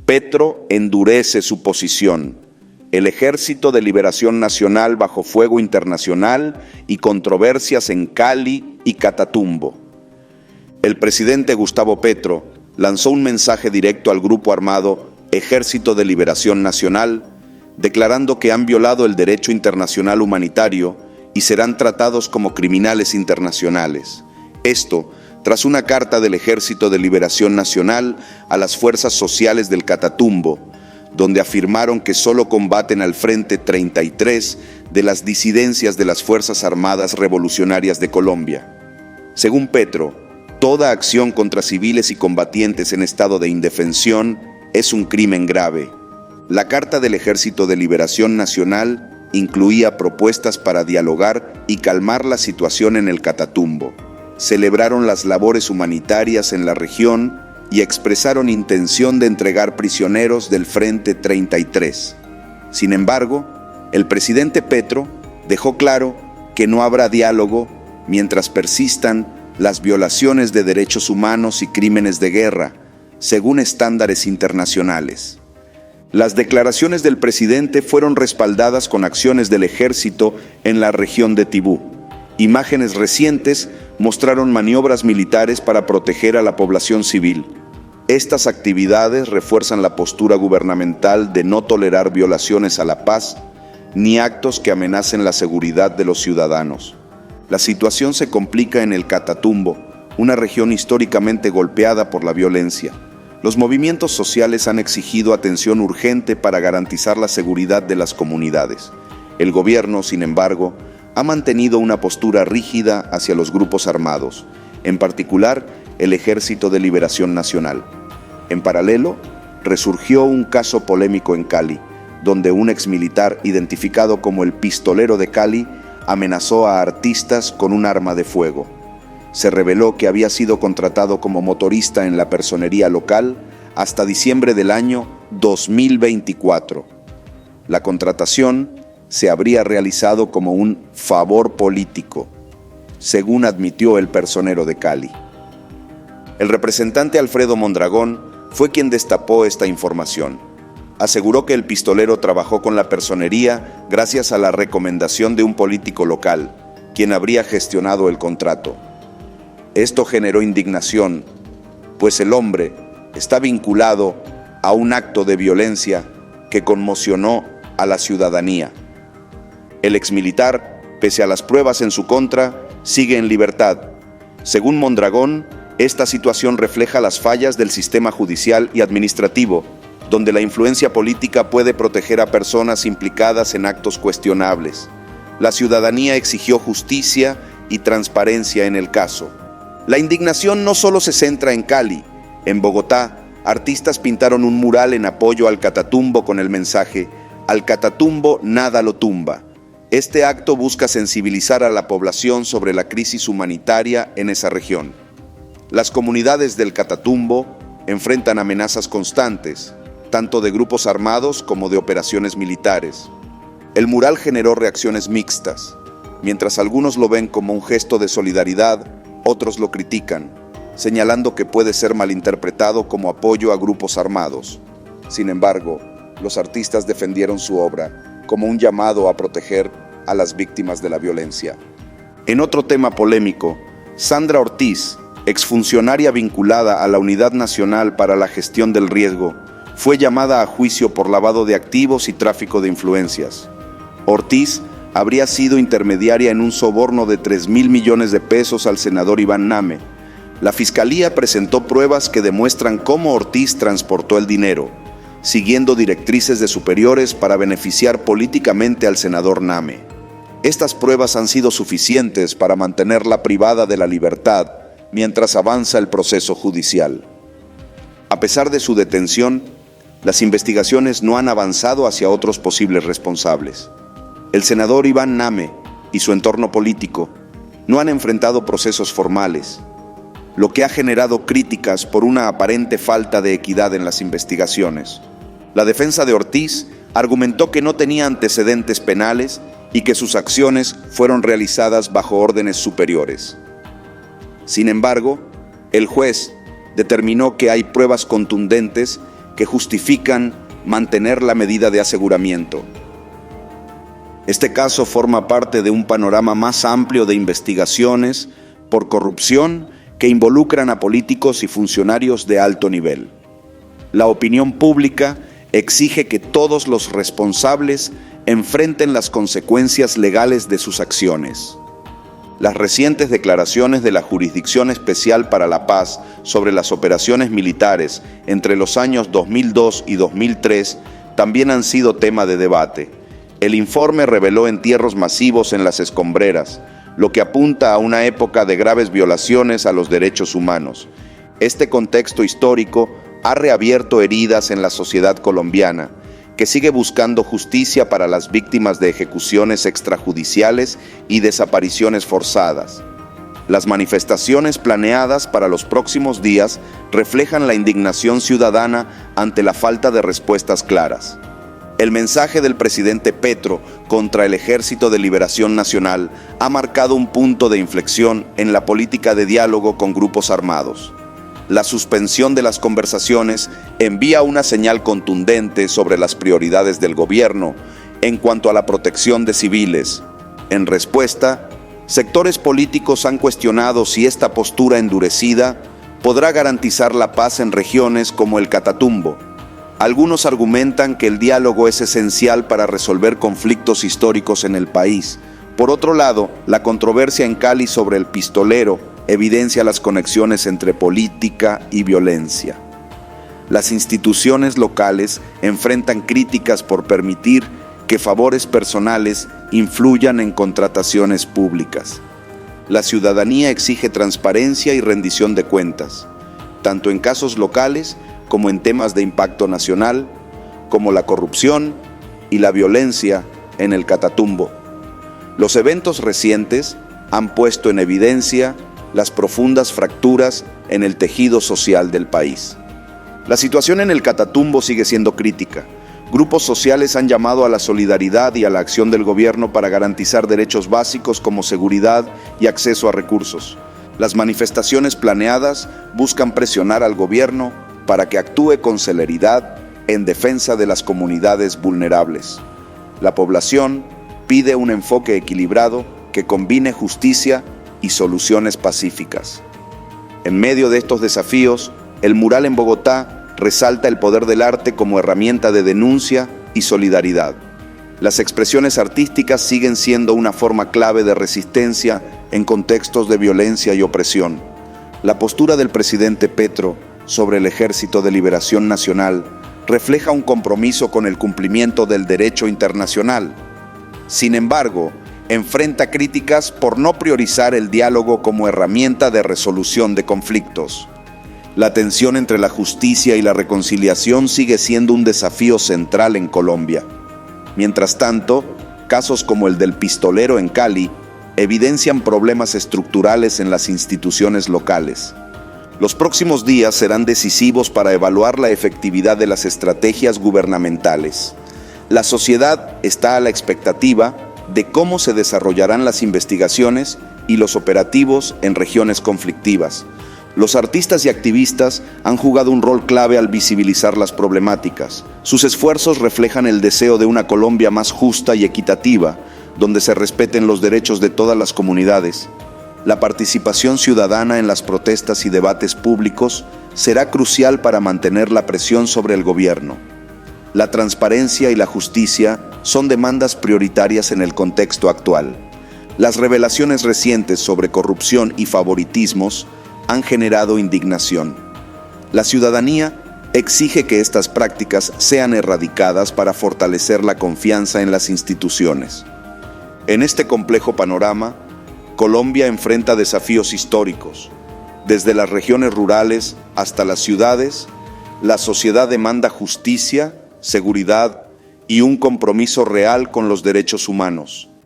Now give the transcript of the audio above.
Petro endurece su posición. El Ejército de Liberación Nacional bajo fuego internacional y controversias en Cali y Catatumbo. El presidente Gustavo Petro lanzó un mensaje directo al grupo armado Ejército de Liberación Nacional, declarando que han violado el derecho internacional humanitario y serán tratados como criminales internacionales. Esto tras una carta del Ejército de Liberación Nacional a las fuerzas sociales del Catatumbo, donde afirmaron que solo combaten al Frente 33 de las disidencias de las Fuerzas Armadas Revolucionarias de Colombia. Según Petro, toda acción contra civiles y combatientes en estado de indefensión es un crimen grave. La Carta del Ejército de Liberación Nacional incluía propuestas para dialogar y calmar la situación en el Catatumbo. Celebraron las labores humanitarias en la región y expresaron intención de entregar prisioneros del Frente 33. Sin embargo, el presidente Petro dejó claro que no habrá diálogo mientras persistan las violaciones de derechos humanos y crímenes de guerra, según estándares internacionales. Las declaraciones del presidente fueron respaldadas con acciones del ejército en la región de Tibú. Imágenes recientes mostraron maniobras militares para proteger a la población civil. Estas actividades refuerzan la postura gubernamental de no tolerar violaciones a la paz ni actos que amenacen la seguridad de los ciudadanos. La situación se complica en el Catatumbo, una región históricamente golpeada por la violencia. Los movimientos sociales han exigido atención urgente para garantizar la seguridad de las comunidades. El gobierno, sin embargo, ha mantenido una postura rígida hacia los grupos armados, en particular el Ejército de Liberación Nacional. En paralelo, resurgió un caso polémico en Cali, donde un exmilitar identificado como el Pistolero de Cali amenazó a artistas con un arma de fuego. Se reveló que había sido contratado como motorista en la personería local hasta diciembre del año 2024. La contratación se habría realizado como un favor político, según admitió el personero de Cali. El representante Alfredo Mondragón fue quien destapó esta información. Aseguró que el pistolero trabajó con la personería gracias a la recomendación de un político local, quien habría gestionado el contrato. Esto generó indignación, pues el hombre está vinculado a un acto de violencia que conmocionó a la ciudadanía. El exmilitar, pese a las pruebas en su contra, sigue en libertad. Según Mondragón, esta situación refleja las fallas del sistema judicial y administrativo, donde la influencia política puede proteger a personas implicadas en actos cuestionables. La ciudadanía exigió justicia y transparencia en el caso. La indignación no solo se centra en Cali. En Bogotá, artistas pintaron un mural en apoyo al Catatumbo con el mensaje «Al Catatumbo nada lo tumba». Este acto busca sensibilizar a la población sobre la crisis humanitaria en esa región. Las comunidades del Catatumbo enfrentan amenazas constantes, tanto de grupos armados como de operaciones militares. El mural generó reacciones mixtas. Mientras algunos lo ven como un gesto de solidaridad, otros lo critican, señalando que puede ser malinterpretado como apoyo a grupos armados. Sin embargo, los artistas defendieron su obra como un llamado a proteger a las víctimas de la violencia. En otro tema polémico, Sandra Ortiz, exfuncionaria vinculada a la Unidad Nacional para la Gestión del Riesgo, fue llamada a juicio por lavado de activos y tráfico de influencias. Ortiz habría sido intermediaria en un soborno de 3.000 millones de pesos al senador Iván Name. La Fiscalía presentó pruebas que demuestran cómo Ortiz transportó el dinero, siguiendo directrices de superiores para beneficiar políticamente al senador Name. Estas pruebas han sido suficientes para mantenerla privada de la libertad mientras avanza el proceso judicial. A pesar de su detención, las investigaciones no han avanzado hacia otros posibles responsables. El senador Iván Name y su entorno político no han enfrentado procesos formales, lo que ha generado críticas por una aparente falta de equidad en las investigaciones. La defensa de Ortiz argumentó que no tenía antecedentes penales y que sus acciones fueron realizadas bajo órdenes superiores. Sin embargo, el juez determinó que hay pruebas contundentes que justifican mantener la medida de aseguramiento. Este caso forma parte de un panorama más amplio de investigaciones por corrupción que involucran a políticos y funcionarios de alto nivel. La opinión pública exige que todos los responsables enfrenten las consecuencias legales de sus acciones. Las recientes declaraciones de la Jurisdicción Especial para la Paz sobre las operaciones militares entre los años 2002 y 2003 también han sido tema de debate. El informe reveló entierros masivos en las escombreras, lo que apunta a una época de graves violaciones a los derechos humanos. Este contexto histórico ha reabierto heridas en la sociedad colombiana, que sigue buscando justicia para las víctimas de ejecuciones extrajudiciales y desapariciones forzadas. Las manifestaciones planeadas para los próximos días reflejan la indignación ciudadana ante la falta de respuestas claras. El mensaje del presidente Petro contra el Ejército de Liberación Nacional ha marcado un punto de inflexión en la política de diálogo con grupos armados. La suspensión de las conversaciones envía una señal contundente sobre las prioridades del gobierno en cuanto a la protección de civiles. En respuesta, sectores políticos han cuestionado si esta postura endurecida podrá garantizar la paz en regiones como el Catatumbo. Algunos argumentan que el diálogo es esencial para resolver conflictos históricos en el país. Por otro lado, la controversia en Cali sobre el pistolero evidencia las conexiones entre política y violencia. Las instituciones locales enfrentan críticas por permitir que favores personales influyan en contrataciones públicas. La ciudadanía exige transparencia y rendición de cuentas, tanto en casos locales como en temas de impacto nacional, como la corrupción y la violencia en el Catatumbo. Los eventos recientes han puesto en evidencia las profundas fracturas en el tejido social del país. La situación en el Catatumbo sigue siendo crítica. Grupos sociales han llamado a la solidaridad y a la acción del gobierno para garantizar derechos básicos como seguridad y acceso a recursos. Las manifestaciones planeadas buscan presionar al gobierno para que actúe con celeridad en defensa de las comunidades vulnerables. La población pide un enfoque equilibrado que combine justicia y soluciones pacíficas. En medio de estos desafíos, el mural en Bogotá resalta el poder del arte como herramienta de denuncia y solidaridad. Las expresiones artísticas siguen siendo una forma clave de resistencia en contextos de violencia y opresión. La postura del presidente Petro sobre el Ejército de Liberación Nacional refleja un compromiso con el cumplimiento del derecho internacional. Sin embargo, enfrenta críticas por no priorizar el diálogo como herramienta de resolución de conflictos. La tensión entre la justicia y la reconciliación sigue siendo un desafío central en Colombia. Mientras tanto, casos como el del pistolero en Cali evidencian problemas estructurales en las instituciones locales. Los próximos días serán decisivos para evaluar la efectividad de las estrategias gubernamentales. La sociedad está a la expectativa de cómo se desarrollarán las investigaciones y los operativos en regiones conflictivas. Los artistas y activistas han jugado un rol clave al visibilizar las problemáticas. Sus esfuerzos reflejan el deseo de una Colombia más justa y equitativa, donde se respeten los derechos de todas las comunidades. La participación ciudadana en las protestas y debates públicos será crucial para mantener la presión sobre el gobierno. La transparencia y la justicia son demandas prioritarias en el contexto actual. Las revelaciones recientes sobre corrupción y favoritismos han generado indignación. La ciudadanía exige que estas prácticas sean erradicadas para fortalecer la confianza en las instituciones. En este complejo panorama, Colombia enfrenta desafíos históricos. Desde las regiones rurales hasta las ciudades, la sociedad demanda justicia, seguridad y un compromiso real con los derechos humanos.